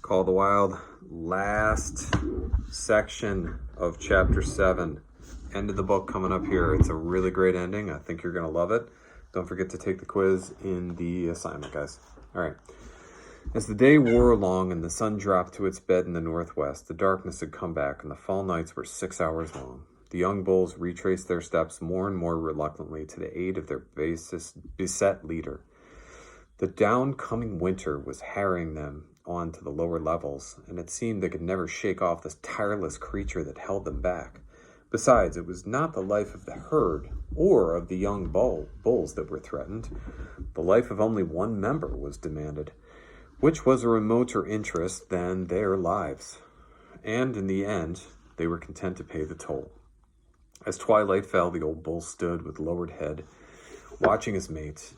Call of the Wild, last section of chapter 7. End of the book coming up here. It's a really great ending. I think you're going to love it. Don't forget to take the quiz in the assignment, guys. All right. As the day wore along and the sun dropped to its bed in the northwest, the darkness had come back and the fall nights were 6 hours long. The young bulls retraced their steps more and more reluctantly to the aid of their beset leader. The downcoming winter was harrying them on to the lower levels, and it seemed they could never shake off this tireless creature that held them back. Besides, it was not the life of the herd or of the young bulls that were threatened. The life of only one member was demanded, which was a remoter interest than their lives. And in the end, they were content to pay the toll. As twilight fell, the old bull stood with lowered head, watching his mates.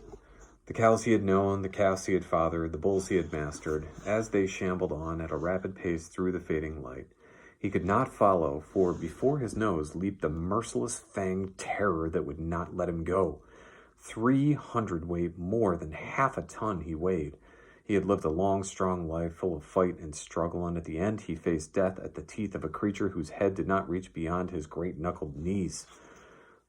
The cows he had known, the calves he had fathered, the bulls he had mastered, as they shambled on at a rapid pace through the fading light. He could not follow, for before his nose leaped the merciless fanged terror that would not let him go. 300 weight, more than half a ton he weighed. He had lived a long, strong life full of fight and struggle, and at the end he faced death at the teeth of a creature whose head did not reach beyond his great-knuckled knees.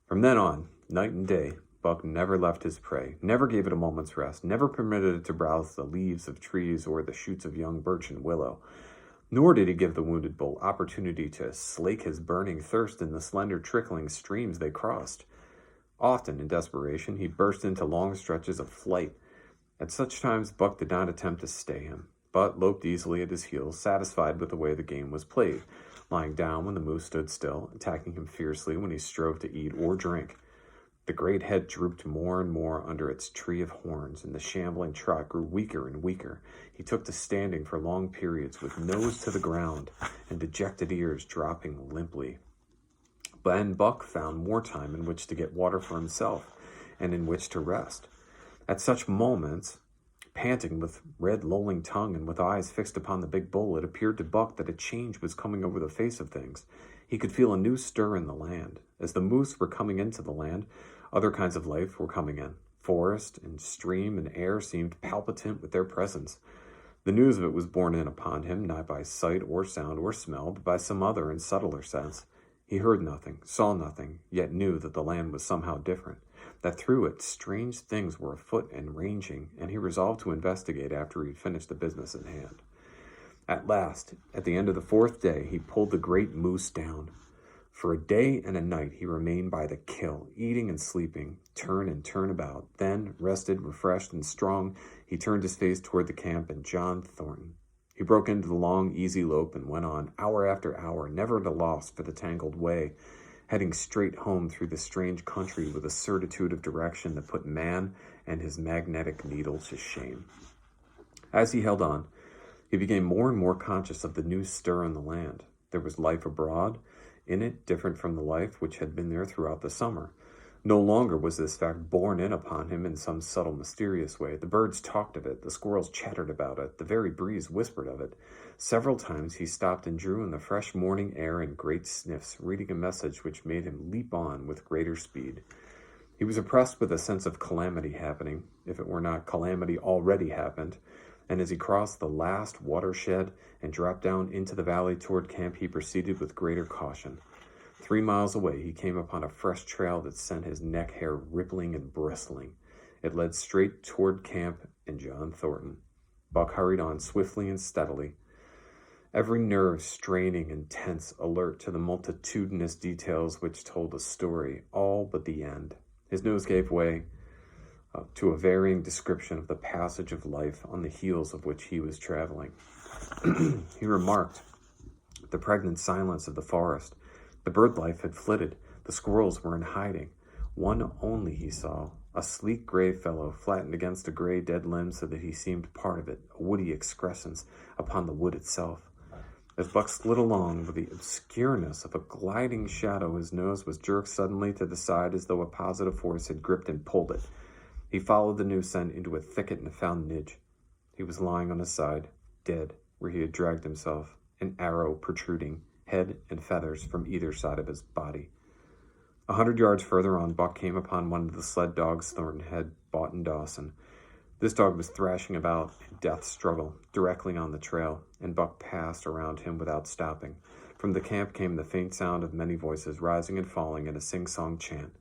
From then on, night and day, Buck never left his prey, never gave it a moment's rest, never permitted it to browse the leaves of trees or the shoots of young birch and willow. Nor did he give the wounded bull opportunity to slake his burning thirst in the slender trickling streams they crossed. Often, in desperation, he burst into long stretches of flight. At such times, Buck did not attempt to stay him, but loped easily at his heels, satisfied with the way the game was played, lying down when the moose stood still, attacking him fiercely when he strove to eat or drink. The great head drooped more and more under its tree of horns, and the shambling trot grew weaker and weaker. He took to standing for long periods with nose to the ground and dejected ears dropping limply. But Buck found more time in which to get water for himself and in which to rest. At such moments, panting with red lolling tongue and with eyes fixed upon the big bull, it appeared to Buck that a change was coming over the face of things. He could feel a new stir in the land. As the moose were coming into the land, other kinds of life were coming in. Forest and stream and air seemed palpitant with their presence. The news of it was borne in upon him, not by sight or sound or smell, but by some other and subtler sense. He heard nothing, saw nothing, yet knew that the land was somehow different, that through it strange things were afoot and ranging, and he resolved to investigate after he had finished the business in hand. At last, at the end of the 4th day, he pulled the great moose down. For a day and a night he remained by the kill, eating and sleeping, turn and turn about. Then, rested, refreshed, and strong, he turned his face toward the camp and John Thornton. He broke into the long, easy lope and went on, hour after hour, never at a loss for the tangled way, heading straight home through the strange country with a certitude of direction that put man and his magnetic needle to shame. As he held on, he became more and more conscious of the new stir in the land. There was life abroad, in it different from the life which had been there throughout the summer. No longer was this fact borne in upon him in some subtle, mysterious way. The birds talked of it, the squirrels chattered about it, the very breeze whispered of it. Several times he stopped and drew in the fresh morning air in great sniffs, reading a message which made him leap on with greater speed. He was oppressed with a sense of calamity happening, if it were not calamity already happened, and as he crossed the last watershed and dropped down into the valley toward camp, he proceeded with greater caution. 3 miles away, he came upon a fresh trail that sent his neck hair rippling and bristling. It led straight toward camp and John Thornton. Buck hurried on swiftly and steadily, every nerve straining and tense, alert to the multitudinous details which told a story, all but the end. His nose gave way to a varying description of the passage of life on the heels of which he was traveling. He remarked the pregnant silence of the forest. The bird life had flitted. The squirrels were in hiding. One only he saw, a sleek gray fellow flattened against a gray dead limb so that he seemed part of it, a woody excrescence upon the wood itself. As Buck slid along with the obscureness of a gliding shadow, his nose was jerked suddenly to the side as though a positive force had gripped and pulled it. He followed the new scent into a thicket and found Nidge. He was lying on his side, dead, where he had dragged himself, an arrow protruding, head and feathers from either side of his body. 100 yards further on, Buck came upon one of the sled dogs Thornton had bought in Dawson. This dog was thrashing about in death struggle, directly on the trail, and Buck passed around him without stopping. From the camp came the faint sound of many voices rising and falling in a sing-song chant.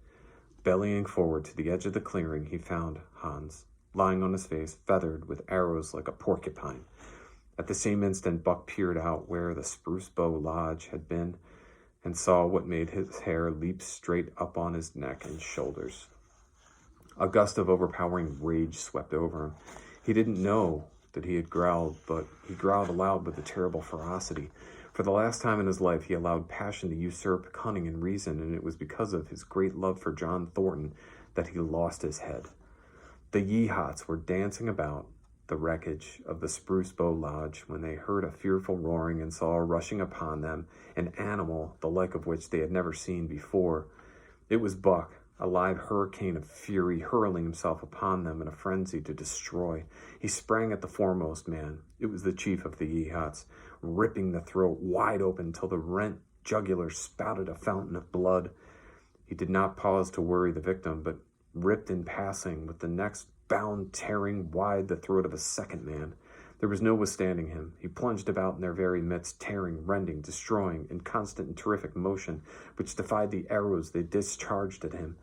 Bellying forward to the edge of the clearing, he found Hans, lying on his face, feathered with arrows like a porcupine. At the same instant, Buck peered out where the Spruce Bow Lodge had been and saw what made his hair leap straight up on his neck and shoulders. A gust of overpowering rage swept over him. He didn't know that he had growled, but he growled aloud with a terrible ferocity. For the last time in his life, he allowed passion to usurp cunning and reason, and it was because of his great love for John Thornton that he lost his head. The Yeehats were dancing about the wreckage of the Spruce Bow Lodge when they heard a fearful roaring and saw rushing upon them an animal the like of which they had never seen before. It was Buck, a live hurricane of fury, hurling himself upon them in a frenzy to destroy. He sprang at the foremost man. It was the chief of the Yeehats, ripping the throat wide open till the rent jugular spouted a fountain of blood. He did not pause to worry the victim, but ripped in passing, with the next bound tearing wide the throat of a second man. There was no withstanding him. He plunged about in their very midst, tearing, rending, destroying, in constant and terrific motion, which defied the arrows they discharged at him.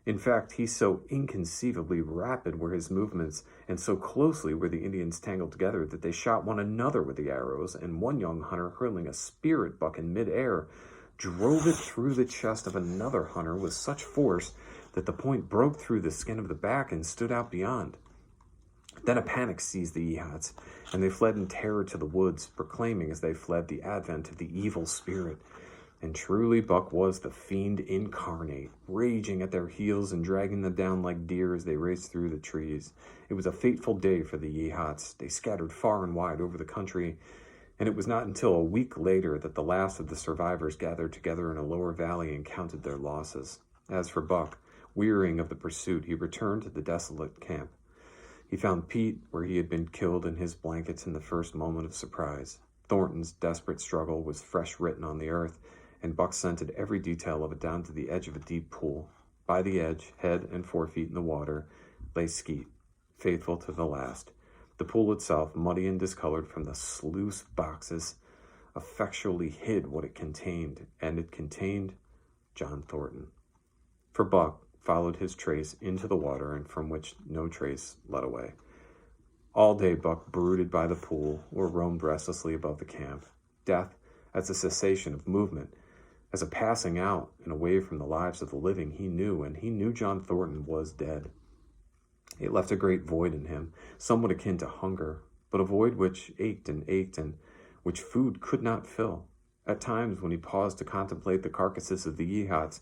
In fact, he so inconceivably rapid were his movements, and so closely were the Indians tangled together, that they shot one another with the arrows, and one young hunter, hurling a spear at Buck in midair, drove it through the chest of another hunter with such force that the point broke through the skin of the back and stood out beyond. Then a panic seized the Yeehats, and they fled in terror to the woods, proclaiming as they fled the advent of the evil spirit. And truly Buck was the fiend incarnate, raging at their heels and dragging them down like deer as they raced through the trees. It was a fateful day for the Yeehats. They scattered far and wide over the country, and it was not until a week later that the last of the survivors gathered together in a lower valley and counted their losses. As for Buck, wearying of the pursuit, he returned to the desolate camp. He found Pete where he had been killed in his blankets in the first moment of surprise. Thornton's desperate struggle was fresh written on the earth, and Buck scented every detail of it down to the edge of a deep pool. By the edge, head and 4 feet in the water, lay Skeet, faithful to the last. The pool itself, muddy and discolored from the sluice boxes, effectually hid what it contained, and it contained John Thornton. For Buck followed his trace into the water, and from which no trace led away. All day Buck brooded by the pool or roamed restlessly above the camp. Death, as a cessation of movement, as a passing out and away from the lives of the living, he knew, and he knew John Thornton was dead. It left a great void in him, somewhat akin to hunger, but a void which ached and which food could not fill. At times, when he paused to contemplate the carcasses of the Yeehats,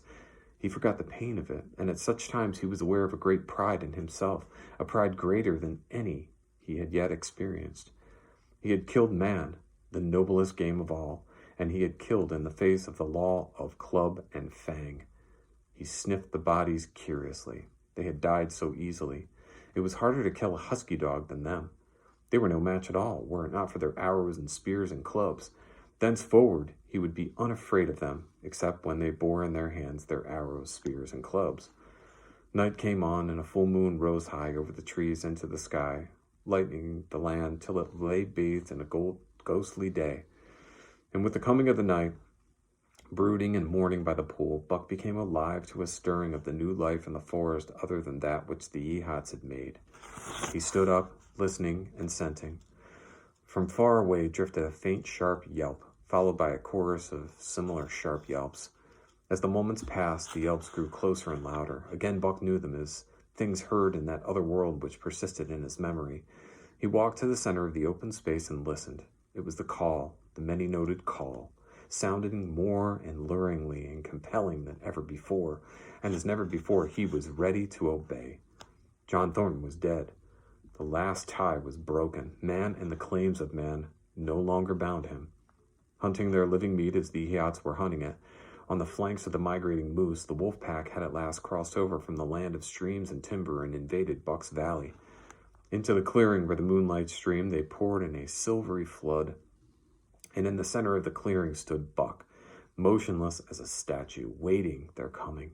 he forgot the pain of it, and at such times he was aware of a great pride in himself, a pride greater than any he had yet experienced. He had killed man, the noblest game of all, and he had killed in the face of the law of club and fang. He sniffed the bodies curiously. They had died so easily. It was harder to kill a husky dog than them. They were no match at all, were it not for their arrows and spears and clubs. Thenceforward, he would be unafraid of them, except when they bore in their hands their arrows, spears, and clubs. Night came on, and a full moon rose high over the trees into the sky, lightening the land till it lay bathed in a ghostly day. And with the coming of the night, brooding and mourning by the pool, Buck became alive to a stirring of the new life in the forest other than that which the Yeehats had made. He stood up, listening and scenting. From far away drifted a faint, sharp yelp, followed by a chorus of similar sharp yelps. As the moments passed, the yelps grew closer and louder. Again Buck knew them as things heard in that other world which persisted in his memory. He walked to the center of the open space and listened. It was the call, the many-noted call, sounding more alluringly and compelling than ever before, and as never before he was ready to obey. John Thornton was dead. The last tie was broken. Man and the claims of man no longer bound him. Hunting their living meat as the Yeehats were hunting it, on the flanks of the migrating moose, the wolf pack had at last crossed over from the land of streams and timber and invaded Buck's Valley. Into the clearing where the moonlight streamed, they poured in a silvery flood, and in the center of the clearing stood Buck, motionless as a statue, waiting their coming.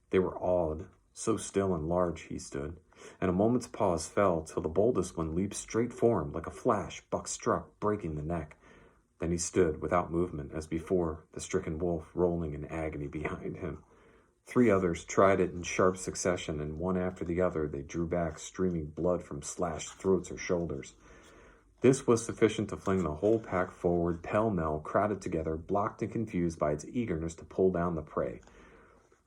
They were awed, so still and large he stood. and a moment's pause fell till the boldest one leaped straight for him. Like a flash, Buck struck, breaking the neck. Then he stood without movement, as before, the stricken wolf rolling in agony behind him. 3 others tried it in sharp succession, and one after the other they drew back, streaming blood from slashed throats or shoulders. This was sufficient to fling the whole pack forward, pell-mell, crowded together, blocked and confused by its eagerness to pull down the prey.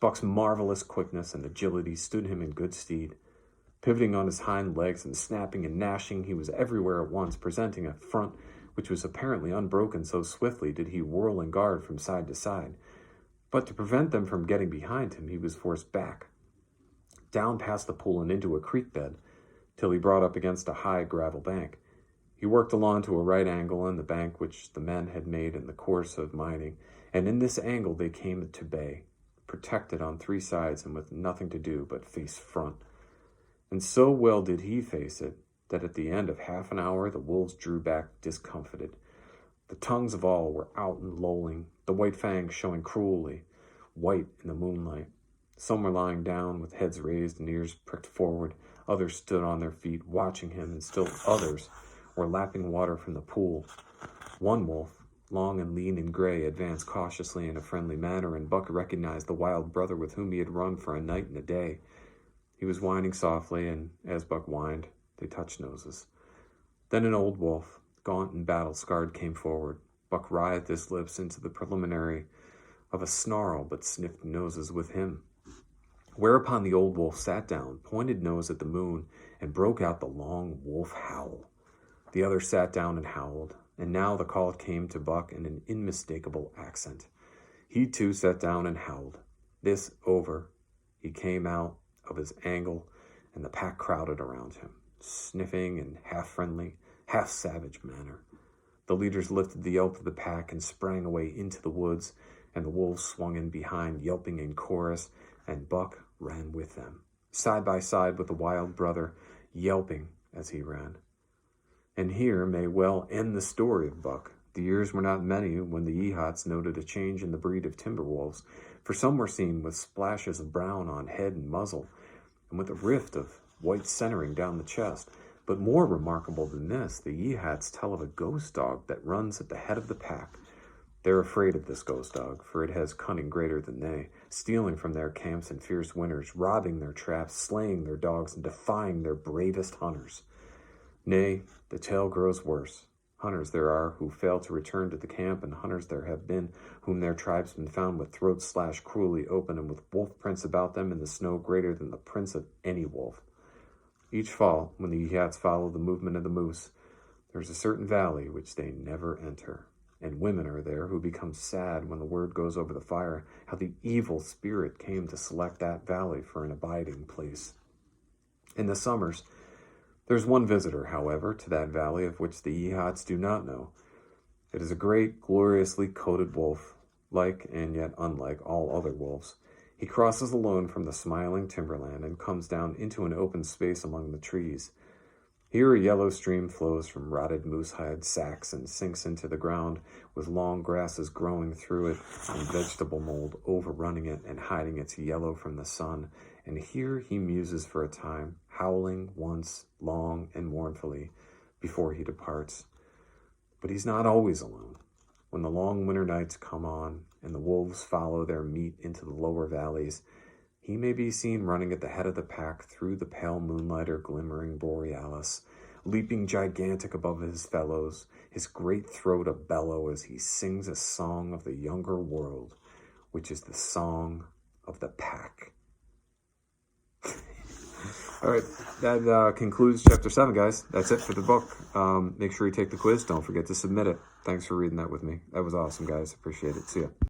Buck's marvelous quickness and agility stood him in good stead. Pivoting on his hind legs and snapping and gnashing, he was everywhere at once, presenting a front which was apparently unbroken, so swiftly did he whirl and guard from side to side. But to prevent them from getting behind him, he was forced back, down past the pool and into a creek bed, till he brought up against a high gravel bank. He worked along to a right angle in the bank which the men had made in the course of mining, and in this angle they came to bay, protected on 3 sides and with nothing to do but face front. And so well did he face it, that at the end of half an hour the wolves drew back discomfited. The tongues of all were out and lolling, the white fangs showing cruelly, white in the moonlight. Some were lying down with heads raised and ears pricked forward. Others stood on their feet, watching him, and still others were lapping water from the pool. One wolf, long and lean and gray, advanced cautiously in a friendly manner, and Buck recognized the wild brother with whom he had run for a night and a day. He was whining softly, and as Buck whined, they touched noses. Then an old wolf, gaunt and battle-scarred, came forward. Buck writhed his lips into the preliminary of a snarl, but sniffed noses with him. Whereupon the old wolf sat down, pointed nose at the moon, and broke out the long wolf howl. The other sat down and howled, and now the call came to Buck in an unmistakable accent. He too sat down and howled. This over, he came out of his angle, and the pack crowded around him, sniffing in half-friendly, half-savage manner. The leaders lifted the yelp of the pack and sprang away into the woods, and the wolves swung in behind, yelping in chorus, and Buck ran with them, side by side with the wild brother, yelping as he ran. And here may well end the story of Buck. The years were not many when the Yeehats noted a change in the breed of timber wolves, for some were seen with splashes of brown on head and muzzle, and with a rift of white centering down the chest. But more remarkable than this, the Yeehats tell of a ghost dog that runs at the head of the pack. They're afraid of this ghost dog, for it has cunning greater than they, stealing from their camps in fierce winters, robbing their traps, slaying their dogs, and defying their bravest hunters. Nay, the tale grows worse. Hunters there are who fail to return to the camp, and hunters there have been whom their tribesmen found with throats slashed cruelly open and with wolf prints about them in the snow greater than the prints of any wolf. Each fall, when the Yeehats follow the movement of the moose, there is a certain valley which they never enter, and women are there who become sad when the word goes over the fire how the evil spirit came to select that valley for an abiding place. In the summers, there's one visitor, however, to that valley of which the Yeehats do not know. It is a great, gloriously coated wolf, like and yet unlike all other wolves. He crosses alone from the smiling timberland and comes down into an open space among the trees. Here a yellow stream flows from rotted moosehide sacks and sinks into the ground, with long grasses growing through it and vegetable mold overrunning it and hiding its yellow from the sun. And here he muses for a time, howling once, long and mournfully, before he departs. But he's not always alone. When the long winter nights come on, and the wolves follow their meat into the lower valleys, he may be seen running at the head of the pack through the pale moonlight or glimmering borealis, leaping gigantic above his fellows, his great throat a bellow as he sings a song of the younger world, which is the song of the pack. All right, that concludes Chapter 7, guys. That's it for the book. Make sure you take the quiz. Don't forget to submit it. Thanks for reading that with me. That was awesome, guys. Appreciate it. See ya.